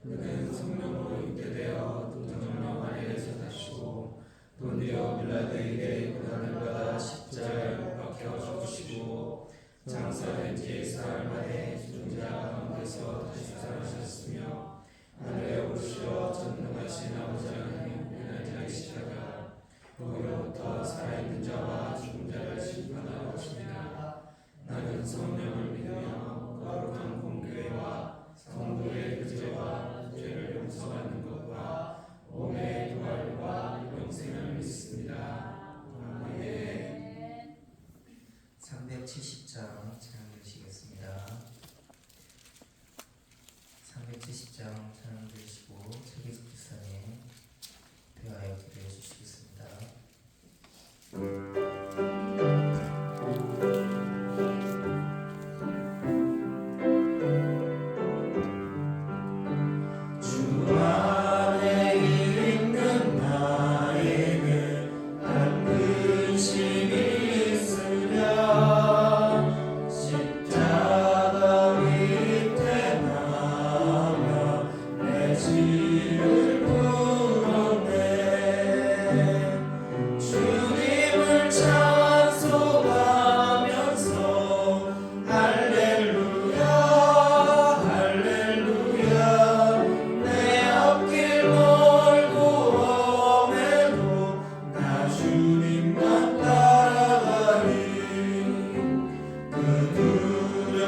그는 성령으로 잉태되어 동정녀 마리아에서 나시고 본디오 빌라도에게 고난을 받아 십자가에 못 박혀 죽으시고 장사된 지 사흘 만에 죽은 자 가운데서 다시 살아나셨으며 하늘에 오르시어 전능하신 아버지 하나님 은혜를 계시다가 거기로부터 살아있는 자와 죽은 자를 심판하러 오십니다. 나는 성령을 믿으며 거룩한 공교회와 성도의 교제와 죄를 용서받는 것과 몸의 부활과 영생을 믿습니다. 아멘. 370장 찬양 드리시겠습니다. 370장 찬양 드리시고 최기숙 집사님 대화에 기도해 주시겠습니다.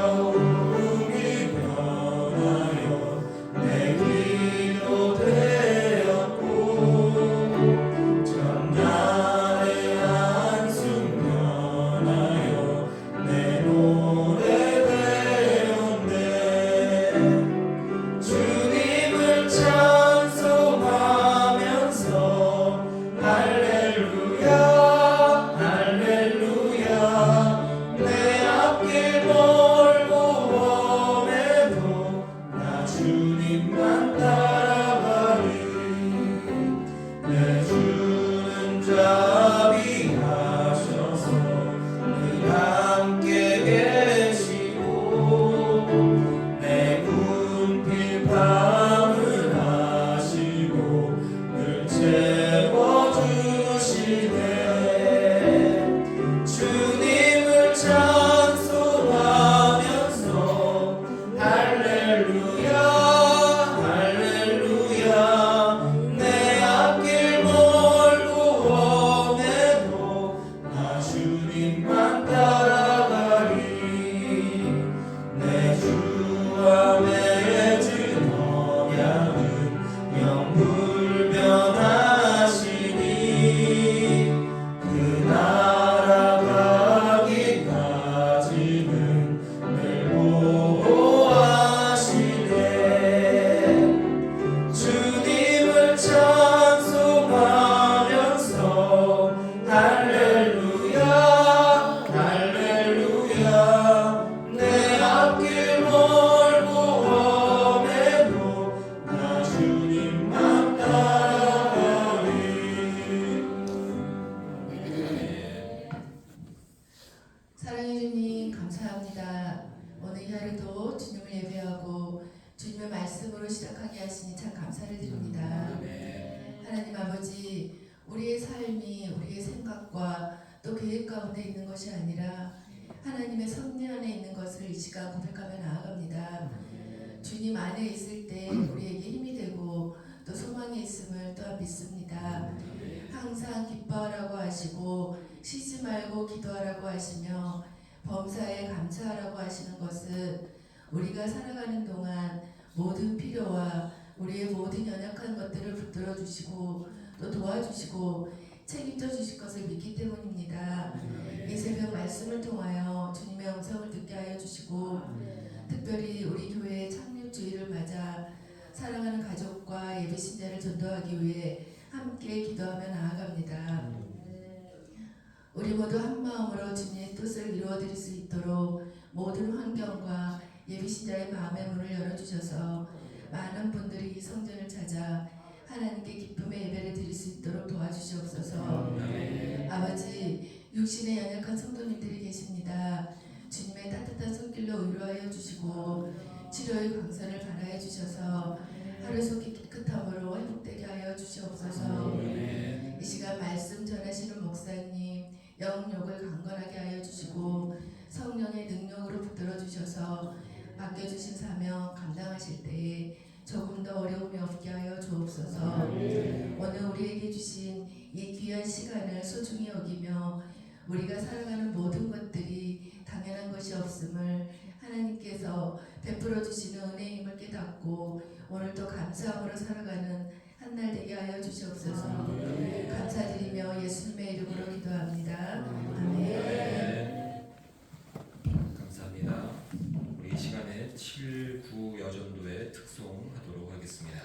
두려움이 변하여 주님만 따라가리. 내 주는 자비하셔서 늘 함께 계시고 내 군필 밤을 하시고 늘 채워주시네. 주님을 찬송하면서 할렐루야 할렐루야. 내 앞길 멀고 험해도 나 주님만 따라가리. 내 주와 맺은 언약은 영불변하시니 그 나라 가기까지는 늘 보호하시네. 주님을 찬송하면서 할렐루야 할렐루야. 내 앞길 멀고 험해도 나 주님만 따라가리. 사랑해 주님 감사합니다. 오늘 이 하루도 주님을 예배하고 주님의 말씀으로 시작하게 하시니 참 감사를 드립니다. 하나님 아버지, 우리의 삶이 우리의 생각과 또 계획 가운데 있는 것이 아니라 하나님의 섭리 안에 있는 것을 이 시간 고백하며 나아갑니다. 주님 안에 있을 때 우리에게 힘이 되고 또 소망이 있음을 또한 믿습니다. 항상 기뻐하라고 하시고 쉬지 말고 기도하라고 하시며 범사에 감사하라고 하시는 것은 우리가 살아가는 동안 모든 필요와 우리의 모든 연약한 것들을 붙들어 주시고 또 도와주시고 책임져 주실 것을 믿기 때문입니다. 이 새벽 말씀을 통하여 주님의 음성을 듣게 하여 주시고 특별히 우리 교회의 창립주의를 맞아 사랑하는 가족과 예배신자를 전도하기 위해 함께 기도하며 나아갑니다. 우리 모두 한 마음으로 주님의 뜻을 이루어드릴 수 있도록 모든 환경과 예비신자의 마음의 문을 열어주셔서 많은 분들이 이 성전을 찾아 하나님께 기쁨의 예배를 드릴 수 있도록 도와주시옵소서. 아버지, 육신의 연약한 성도님들이 계십니다. 주님의 따뜻한 손길로 위로하여 주시고 치료의 광선을 발하여 주셔서 하루 속히 깨끗함으로 회복되게 하여 주시옵소서. 이 시간 말씀 전하시는 목사님 영역을 강건하게 하여 주시고 성령의 능력으로 붙들어 주셔서 맡겨주신 사명 감당하실 때에 조금 더 어려움이 없게 하여 주옵소서. 오늘 우리에게 주신 이 귀한 시간을 소중히 여기며 우리가 살아가는 모든 것들이 당연한 것이 없음을 하나님께서 베풀어 주시는 은혜임을 깨닫고 오늘도 감사함으로 살아가는 한 날 되게 하여 주시옵소서. 감사드리며 예수님의 이름으로 기도합니다. 아멘. 감사합니다. 우리 이 시간에 7, 9 여전도에 특송하도록 하겠습니다.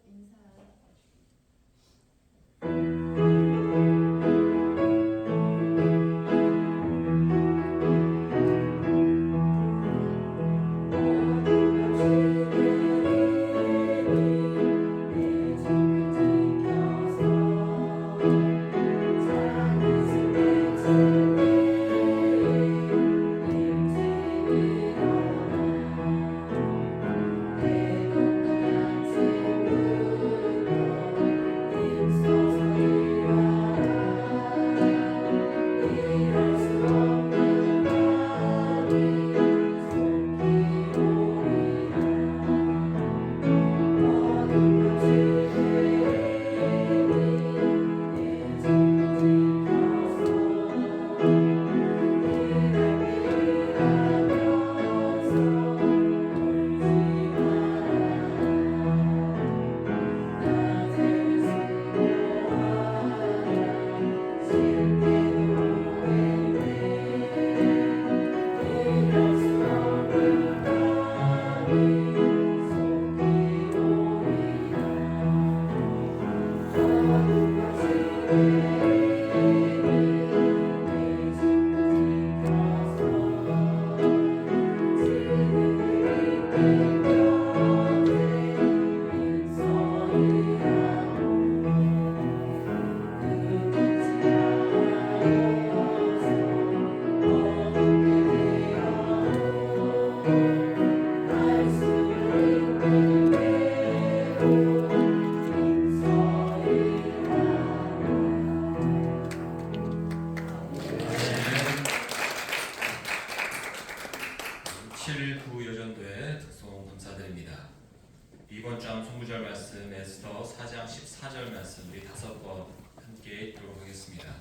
인사. 7, 9 여전도의 특송 감사드립니다. 이번 주 암송구절 말씀 에스더 4장 14절 말씀 우리 5번 함께 읽도록 하겠습니다.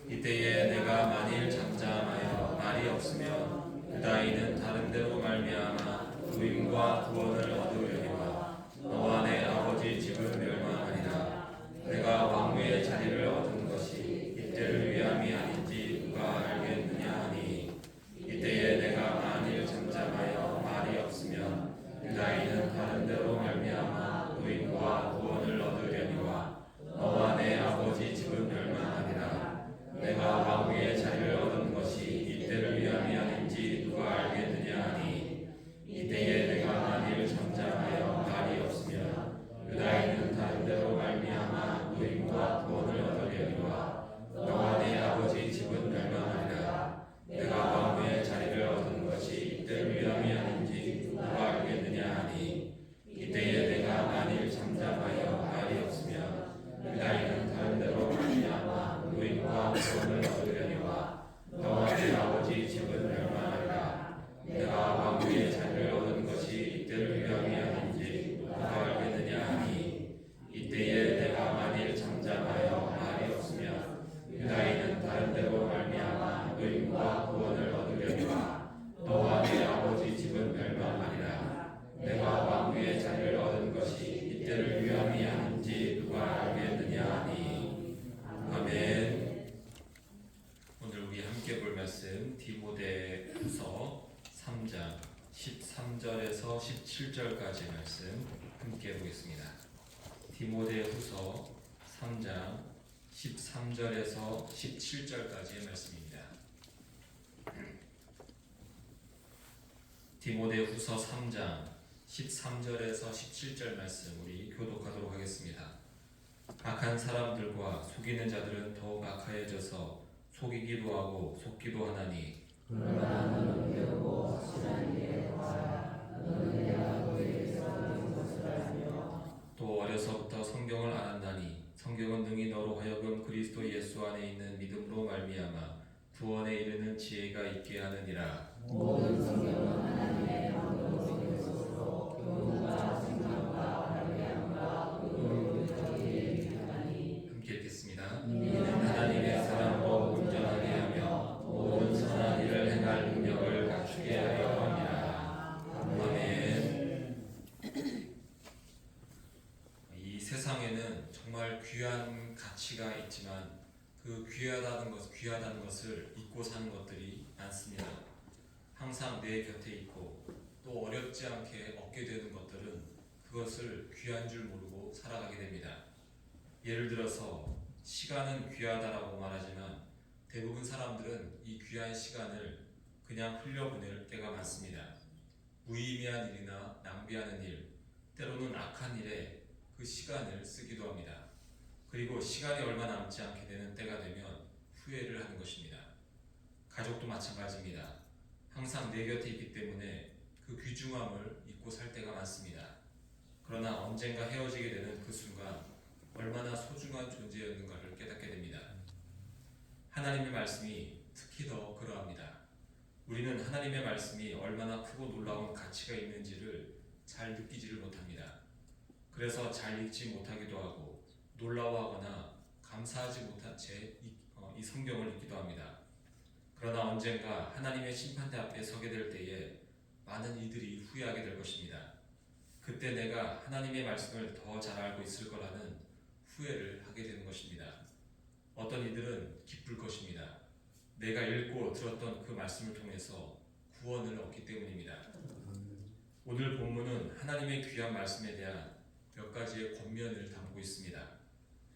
이때에 내가 만일 잠잠하여 말이 없으면 유다인은 다른 데로 말미암아 부임과 구원을 얻으려니와 너와 내 아버지 집은 멸망하리라. 내가 왕위의 자리를 얻은 것이 이때를 위함이 아닌지 누가 알겠느냐 하니 이때에 내가 만일 잠잠하여 말이 없으면 유다인은 다른 데로 말미암아 부임과 구원을 얻으려니와 너와 내 아버지 집은 멸망하리라. 내가 왕위의 자리를 얻은 것이 이때를 위함이 아닌지 누가 알겠느냐 하니 이때에 내가 만일 잠잠하여 말이 없으면 유다인은 다른 데로 말미암아 부임과 구원을 얻으려니와 너와 내 아버지 집은 멸망하리라. 내가 왕위의 자리를 얻은 것이 이때를 위함이 아닌지 누가 알겠느냐 하니 이때에 내가 만일 잠잠하여 말이 없으면 유다인은 다른 데로 말미암아 부임과 구원을 얻으려니와 너와 내 아버지 집은 멸망하리라. 내가 왕위의 자리를 얻은 것이 이때를 위함이 아닌지 누가 알겠느냐 하니 이때에 내가 만일 잠잠하여 말이 없으면 유다인은 다른 데로 말미암아 부임과 구원을 얻으려니와 너와 내 아버지 집은 멸망하리라. 내가 왕위의 자리를 얻은 것이 이때를 위함이 아닌지 누가 알겠느냐 하니 아멘. 오늘 우리 함께 볼 말씀 디모데후서 3장 13절에서 17절까지 말씀 함께 보겠습니다. 디모데후서 3장 13절에서 17절까지의 말씀입니다. 디모데후서 3장 13절에서 17절 말씀 우리 교독하도록 하겠습니다. 악한 사람들과 속이는 자들은 더욱 악하여져서 속이기도 하고 속기도 하나니 그러나 너는 배우고 확신한 일에 구하라. 너는 내가 너에게서 배운 것을 알며 또 어려서부터 성경을 알았나니 성경은 능히 너로 하여금 그리스도 예수 안에 있는 믿음으로 말미암아 구원에 이르는 지혜가 있게 하느니라. 모든 성경은 하나님의 방법으로 것으로 교훈과 생각과 발견과 의로움을 저희에게 유익하니. 함께 읽겠습니다. 이는 하나님의 사랑으로 온전하게 하며 모든 선한 일을 행할 능력을 갖추게 하려 함이라. 아멘. 이 세상에는 정말 귀한 가치가 있지만 그 귀하다는 것을 잊고 사는 것들이 많습니다. 항상 내 곁에 있고 또 어렵지 않게 얻게 되는 것들은 그것을 귀한 줄 모르고 살아가게 됩니다. 예를 들어서 시간은 귀하다라고 말하지만 대부분 사람들은 이 귀한 시간을 그냥 흘려보낼 때가 많습니다. 무의미한 일이나 낭비하는 일, 때로는 악한 일에 그 시간을 쓰기도 합니다. 그리고 시간이 얼마 남지 않게 되는 때가 되면 후회를 하는 것입니다. 가족도 마찬가지입니다. 항상 내 곁에 있기 때문에 그 귀중함을 잊고 살 때가 많습니다. 그러나 언젠가 헤어지게 되는 그 순간 얼마나 소중한 존재였는가를 깨닫게 됩니다. 하나님의 말씀이 특히 더 그러합니다. 우리는 하나님의 말씀이 얼마나 크고 놀라운 가치가 있는지를 잘 느끼지를 못합니다. 그래서 잘 읽지 못하기도 하고 놀라워하거나 감사하지 못한 채 이 성경을 읽기도 합니다. 그러나 언젠가 하나님의 심판대 앞에 서게 될 때에 많은 이들이 후회하게 될 것입니다. 그때 내가 하나님의 말씀을 더 잘 알고 있을 거라는 후회를 하게 되는 것입니다. 어떤 이들은 기쁠 것입니다. 내가 읽고 들었던 그 말씀을 통해서 구원을 얻기 때문입니다. 오늘 본문은 하나님의 귀한 말씀에 대한 몇 가지의 권면을 담고 있습니다.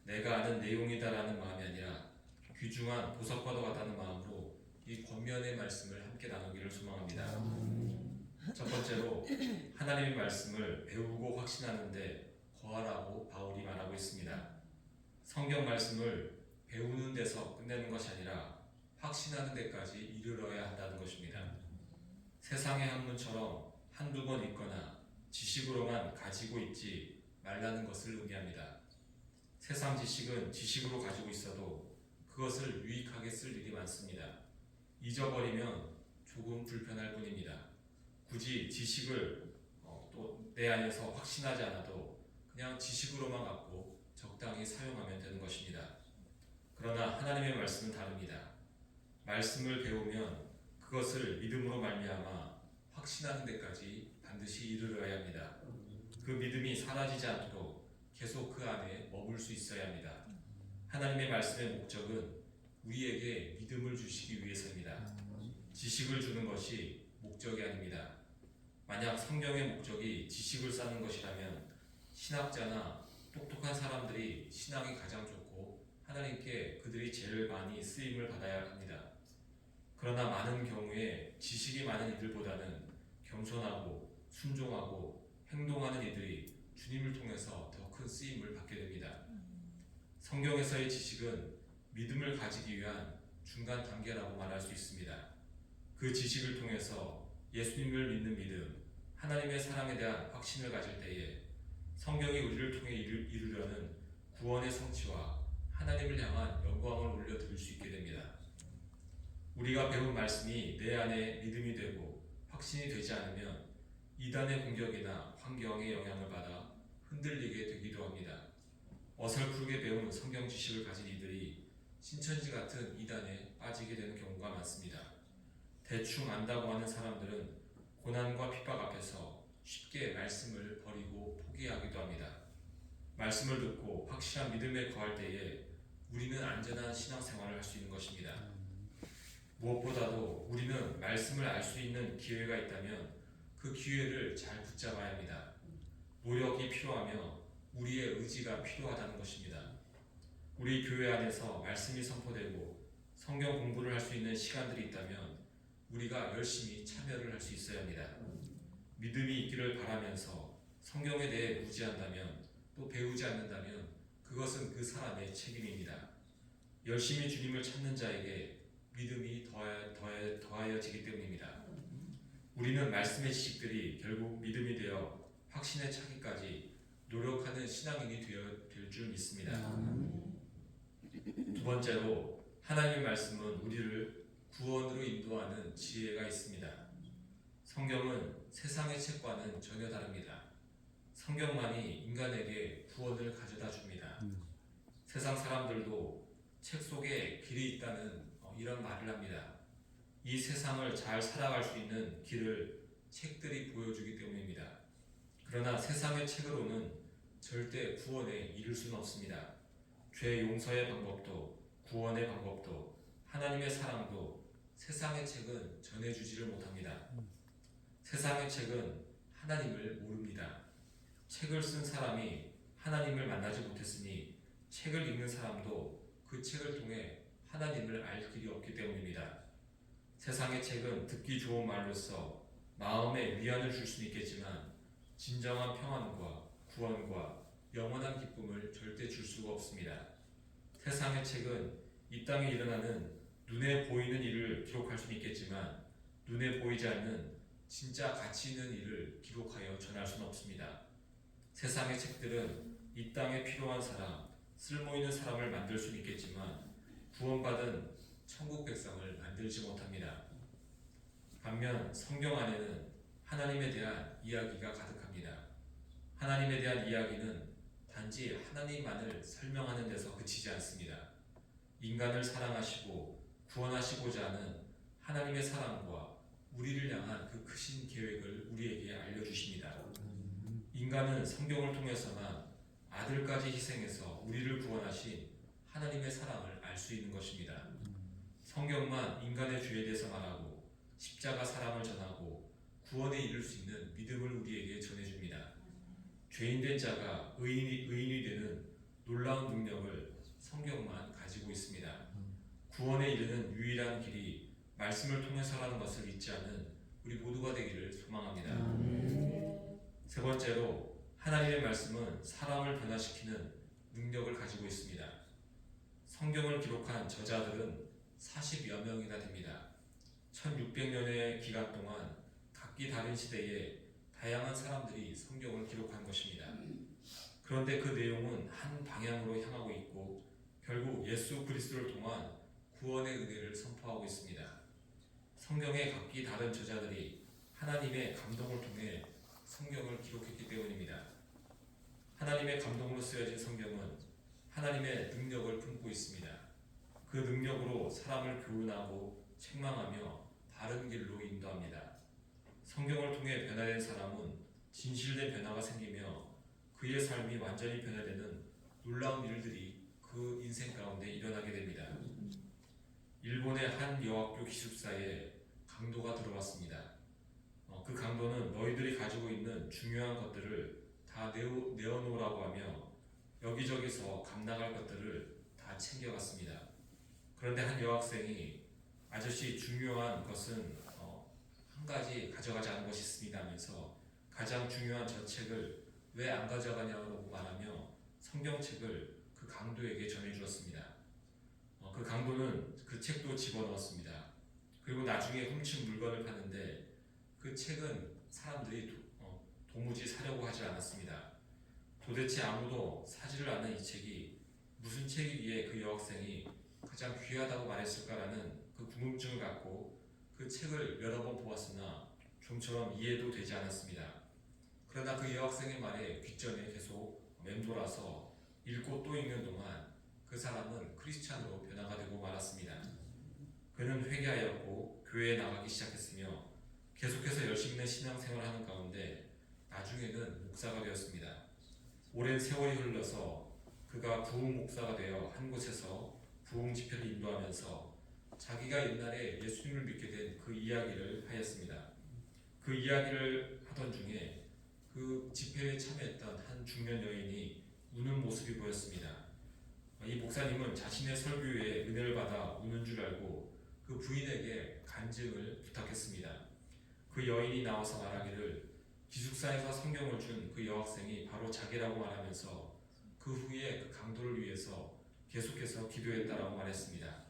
내가 아는 내용이다라는 마음이 아니라 귀중한 보석과도 같다는 마음으로 이 권면의 말씀을 함께 나누기를 소망합니다. 첫 번째로 하나님의 말씀을 배우고 확신하는데 거하라고 바울이 말하고 있습니다. 성경 말씀을 배우는 데서 끝내는 것이 아니라 확신하는 데까지 이르러야 한다는 것입니다. 세상의 학문처럼 한두 번 읽거나 지식으로만 가지고 있지 말라는 것을 의미합니다. 세상 지식은 지식으로 가지고 있어도 그것을 유익하게 쓸 일이 많습니다. 잊어버리면 조금 불편할 뿐입니다. 굳이 지식을 또 내 안에서 확신하지 않아도 그냥 지식으로만 갖고 적당히 사용하면 되는 것입니다. 그러나 하나님의 말씀은 다릅니다. 말씀을 배우면 그것을 믿음으로 말미암아 확신하는 데까지 반드시 이르러야 합니다. 그 믿음이 사라지지 않도록 계속 그 안에 머물 수 있어야 합니다. 하나님의 말씀의 목적은 우리에게 믿음을 주시기 위해서입니다. 지식을 주는 것이 목적이 아닙니다. 만약 성경의 목적이 지식을 쌓는 것이라면 신학자나 똑똑한 사람들이 신앙이 가장 좋고 하나님께 그들이 제일 많이 쓰임을 받아야 합니다. 그러나 많은 경우에 지식이 많은 이들보다는 겸손하고 순종하고 행동하는 이들이 주님을 통해서 더 큰 쓰임을 받게 됩니다. 성경에서의 지식은 믿음을 가지기 위한 중간 단계라고 말할 수 있습니다. 그 지식을 통해서 예수님을 믿는 믿음, 하나님의 사랑에 대한 확신을 가질 때에 성경이 우리를 통해 이루려는 구원의 성취와 하나님을 향한 영광을 올려드릴 수 있게 됩니다. 우리가 배운 말씀이 내 안에 믿음이 되고 확신이 되지 않으면 이단의 공격이나 환경의 영향을 받아 흔들리게 되기도 합니다. 어설프게 배운 성경 지식을 가진 이들이 신천지 같은 이단에 빠지게 되는 경우가 많습니다. 대충 안다고 하는 사람들은 고난과 핍박 앞에서 쉽게 말씀을 버리고 포기하기도 합니다. 말씀을 듣고 확실한 믿음에 거할 때에 우리는 안전한 신앙생활을 할 수 있는 것입니다. 무엇보다도 우리는 말씀을 알 수 있는 기회가 있다면 그 기회를 잘 붙잡아야 합니다. 노력이 필요하며 우리의 의지가 필요하다는 것입니다. 우리 교회 안에서 말씀이 선포되고 성경 공부를 할 수 있는 시간들이 있다면 우리가 열심히 참여를 할 수 있어야 합니다. 믿음이 있기를 바라면서 성경에 대해 무지한다면 또 배우지 않는다면 그것은 그 사람의 책임입니다. 열심히 주님을 찾는 자에게 믿음이 더하여지기 때문입니다. 우리는 말씀의 지식들이 결국 믿음이 되어 확신에 차기까지 노력하는 신앙인이 될 줄 믿습니다. 두 번째로 하나님의 말씀은 우리를 구원으로 인도하는 지혜가 있습니다. 성경은 세상의 책과는 전혀 다릅니다. 성경만이 인간에게 구원을 가져다 줍니다. 세상 사람들도 책 속에 길이 있다는 이런 말을 합니다. 이 세상을 잘 살아갈 수 있는 길을 책들이 보여주기 때문입니다. 그러나 세상의 책으로는 절대 구원에 이를 수는 없습니다. 죄 용서의 방법도 구원의 방법도 하나님의 사랑도 세상의 책은 전해주지를 못합니다. 세상의 책은 하나님을 모릅니다. 책을 쓴 사람이 하나님을 만나지 못했으니 책을 읽는 사람도 그 책을 통해 하나님을 알 길이 없기 때문입니다. 세상의 책은 듣기 좋은 말로써 마음에 위안을 줄 수는 있겠지만 진정한 평안과 구원과 영원한 기쁨을 절대 줄 수가 없습니다. 세상의 책은 이 땅에 일어나는 눈에 보이는 일을 기록할 수는 있겠지만 눈에 보이지 않는 진짜 가치 있는 일을 기록하여 전할 수는 없습니다. 세상의 책들은 이 땅에 필요한 사람, 쓸모있는 사람을 만들 수는 있겠지만 구원받은 천국 백성을 만들지 못합니다. 반면 성경 안에는 하나님에 대한 이야기가 가득합니다. 하나님에 대한 이야기는 단지 하나님만을 설명하는 데서 그치지 않습니다. 인간을 사랑하시고 구원하시고자 하는 하나님의 사랑과 우리를 향한 그 크신 계획을 우리에게 알려주십니다. 인간은 성경을 통해서만 아들까지 희생해서 우리를 구원하신 하나님의 사랑을 알 수 있는 것입니다. 성경만 인간의 죄에 대해서 말하고 십자가 사랑을 전하고 구원에 이를 수 있는 믿음을 우리에게 전해줍니다. 죄인된 자가 의인이 되는 놀라운 능력을 성경만 가지고 있습니다. 구원에 이르는 유일한 길이 말씀을 통해서라는 것을 잊지 않은 우리 모두가 되기를 소망합니다. 세 번째로 하나님의 말씀은 사람을 변화시키는 능력을 가지고 있습니다. 성경을 기록한 저자들은 40여 명이나 됩니다. 1600년의 기간 동안 각기 다른 시대에 다양한 사람들이 성경을 기록한 것입니다. 그런데 그 내용은 한 방향으로 향하고 있고 결국 예수 그리스도를 통한 구원의 은혜를 선포하고 있습니다. 성경의 각기 다른 저자들이 하나님의 감동을 통해 성경을 기록했기 때문입니다. 하나님의 감동으로 쓰여진 성경은 하나님의 능력을 품고 있습니다. 그 능력으로 사람을 교훈하고 책망하며 바른 길로 인도합니다. 성경을 통해 변화된 사람은 진실된 변화가 생기며 그의 삶이 완전히 변화되는 놀라운 일들이 그 인생 가운데 일어나게 됩니다. 일본의 한 여학교 기숙사에 강도가 들어왔습니다. 그 강도는 너희들이 가지고 있는 중요한 것들을 다 내어놓으라고 하며 여기저기서 값나갈 것들을 다 챙겨갔습니다. 그런데 한 여학생이 아저씨 중요한 것은 한 가지 가져가지 않은 것이 있습니다 하면서 가장 중요한 저 책을 왜 안 가져가냐고 말하며 성경책을 그 강도에게 전해주었습니다. 그 강도는 그 책도 집어넣었습니다. 그리고 나중에 훔친 물건을 파는데 그 책은 사람들이 도무지 사려고 하지 않았습니다. 도대체 아무도 사지를 않는 이 책이 무슨 책이기에 그 여학생이 가장 귀하다고 말했을까라는 그 궁금증을 갖고 그 책을 여러 번 보았으나 좀처럼 이해도 되지 않았습니다. 그러나 그 여학생의 말에 귓전에 계속 맴돌아서 읽고 또 읽는 동안 그 사람은 크리스찬으로 변화가 되고 말았습니다. 그는 회개하였고 교회에 나가기 시작했으며 계속해서 열심히 있는 신앙생활을 하는 가운데 나중에는 목사가 되었습니다. 오랜 세월이 흘러서 그가 부흥 목사가 되어 한 곳에서 부흥 집회를 인도하면서 자기가 옛날에 예수님을 믿게 된 그 이야기를 하였습니다. 그 이야기를 하던 중에 그 집회에 참여했던 한 중년 여인이 우는 모습이 보였습니다. 이 목사님은 자신의 설교에 은혜를 받아 우는 줄 알고 그 부인에게 간증을 부탁했습니다. 그 여인이 나와서 말하기를 기숙사에서 성경을 준 그 여학생이 바로 자기라고 말하면서 그 후에 그 강도를 위해서 계속해서 기도했다라고 말했습니다.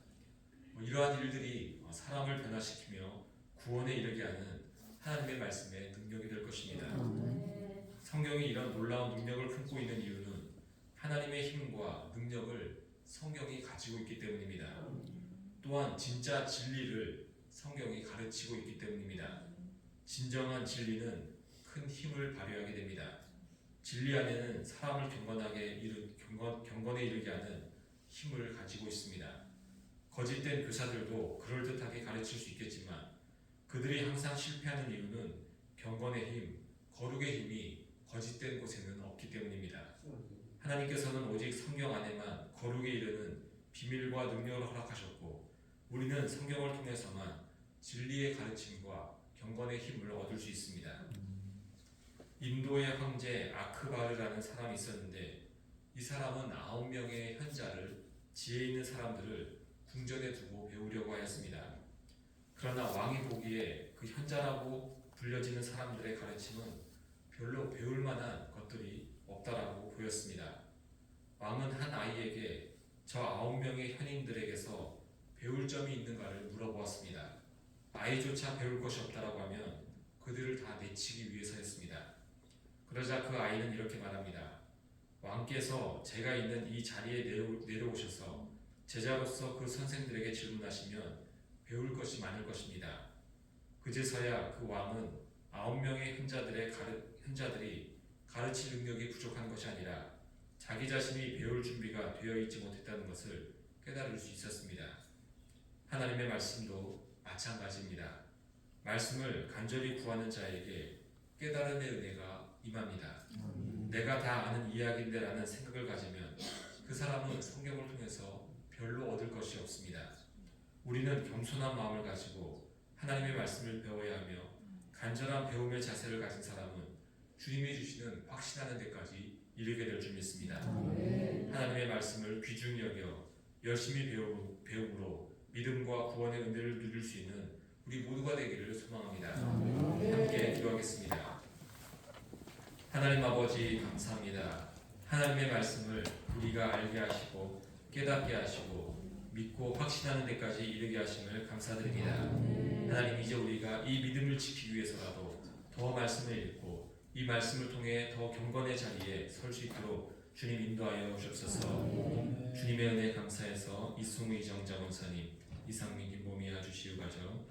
이러한 일들이 사람을 변화시키며 구원에 이르게 하는 하나님의 말씀의 능력이 될 것입니다. 성경이 이런 놀라운 능력을 품고 있는 이유는 하나님의 힘과 능력을 성경이 가지고 있기 때문입니다. 또한 진짜 진리를 성경이 가르치고 있기 때문입니다. 진정한 진리는 큰 힘을 발휘하게 됩니다. 진리 안에는 사람을 경건에 이르게 하는 힘을 가지고 있습니다. 거짓된 교사들도 그럴듯하게 가르칠 수 있겠지만 그들이 항상 실패하는 이유는 경건의 힘, 거룩의 힘이 거짓된 곳에는 없기 때문입니다. 하나님께서는 오직 성경 안에만 거룩에 이르는 비밀과 능력을 허락하셨고 우리는 성경을 통해서만 진리의 가르침과 경건의 힘을 얻을 수 있습니다. 인도의 황제 아크바르라는 사람이 있었는데 이 사람은 9명의 현자를 지혜 있는 사람들을 궁전에 두고 배우려고 하였습니다. 그러나 왕이 보기에 그 현자라고 불려지는 사람들의 가르침은 별로 배울 만한 것들이 없다라고 보였습니다. 왕은 한 아이에게 저 9명의 현인들에게서 배울 점이 있는가를 물어보았습니다. 아이조차 배울 것이 없다라고 하면 그들을 다 내치기 위해서였습니다. 그러자 그 아이는 이렇게 말합니다. 왕께서 제가 있는 이 자리에 내려오셔서 제자로서 그 선생들에게 질문하시면 배울 것이 많을 것입니다. 그제서야 그 왕은 9명의 현자들이 가르칠 능력이 부족한 것이 아니라 자기 자신이 배울 준비가 되어 있지 못했다는 것을 깨달을 수 있었습니다. 하나님의 말씀도 마찬가지입니다. 말씀을 간절히 구하는 자에게 깨달음의 은혜가 임합니다. 내가 다 아는 이야기인데 라는 생각을 가지면 그 사람은 성경을 통해서 별로 얻을 것이 없습니다. 우리는 겸손한 마음을 가지고 하나님의 말씀을 배워야 하며 간절한 배움의 자세를 가진 사람은 주님이 주시는 확신하는 데까지 이르게 될 줄 믿습니다. 하나님의 말씀을 귀중히 여겨 열심히 배움으로 믿음과 구원의 은혜를 누릴 수 있는 우리 모두가 되기를 소망합니다. 함께 기도하겠습니다. 하나님 아버지 감사합니다. 하나님의 말씀을 우리가 알게 하시고 깨닫게 하시고 믿고 확신하는 데까지 이르게 하심을 감사드립니다. 하나님 이제 우리가 이 믿음을 지키기 위해서라도 더 말씀을 읽고 이 말씀을 통해 더 경건의 자리에 설 수 있도록 주님 인도하여 주옵소서. 주님의 은혜 감사해서 이승우 이정자 원사님 이상민 김보미 아주시우 가정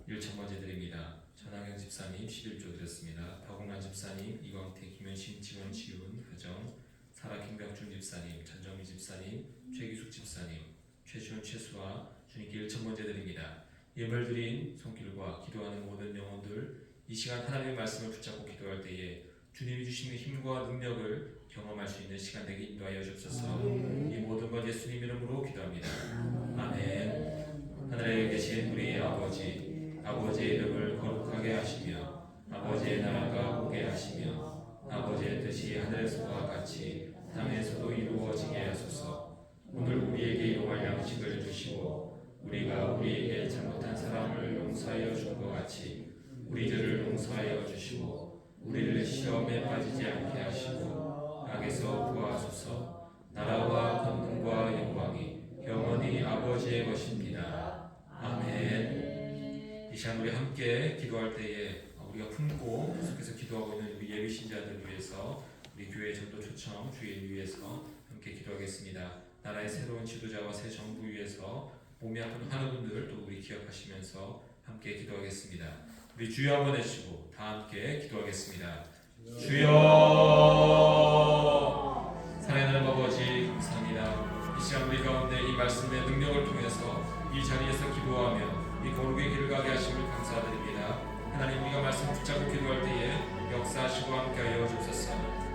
1,000번째 드립니다. 전하경 집사님 11조 드렸습니다. 박웅란 집사님, 이광태, 김현신, 지원, 지훈, 효정, 사라 김병준 집사님, 전정미 집사님, 최기숙 집사님, 최시훈, 최수아 주님께 1,000번째 드립니다. 예물드린 손길과 기도하는 모든 영혼들 이 시간 하나님의 말씀을 붙잡고 기도할 때에 주님이 주시는 힘과 능력을 경험할 수 있는 시간 되게 인도하여 주옵소서. 이 모든 것 예수님 이름으로 기도합니다. 아멘. 하늘에 계신 우리 아버지, 아버지의 이름을 거룩하게 하시며 아버지의 나라가 오게 하시며 아버지의 뜻이 하늘에서와 같이 땅에서도 이루어지게 하소서. 오늘 우리에게 일용할 양식을 주시고 우리가 우리에게 잘못한 사람을 용서하여 준 것 같이 우리들을 용서하여 주시고 우리를 시험에 빠지지 않게 하시고 악에서 구하소서. 나라와 권능과 영광이 영원히 아버지의 것입니다. 아멘. 이 시간 우리 함께 기도할 때에 우리가 품고 계속해서 기도하고 있는 우리 예비 신자들 위해서 우리 교회 전도 초청 주일 위해서 함께 기도하겠습니다. 나라의 새로운 지도자와 새 정부 위해서 몸이 아픈 환우분들 또 우리 기억하시면서 함께 기도하겠습니다. 우리 주여 한번 해주시고 다 함께 기도하겠습니다. 주여. 사랑하는 아버지 감사합니다. 이 시간 우리 가운데 이 말씀의 능력을 통해서 이 자리에서 기도하며 이 거룩의 길을 가게 하심을 감사드립니다. 하나님 우리가 말씀 붙잡고 기도할 때에 역사하시고 함께하여 주옵소서.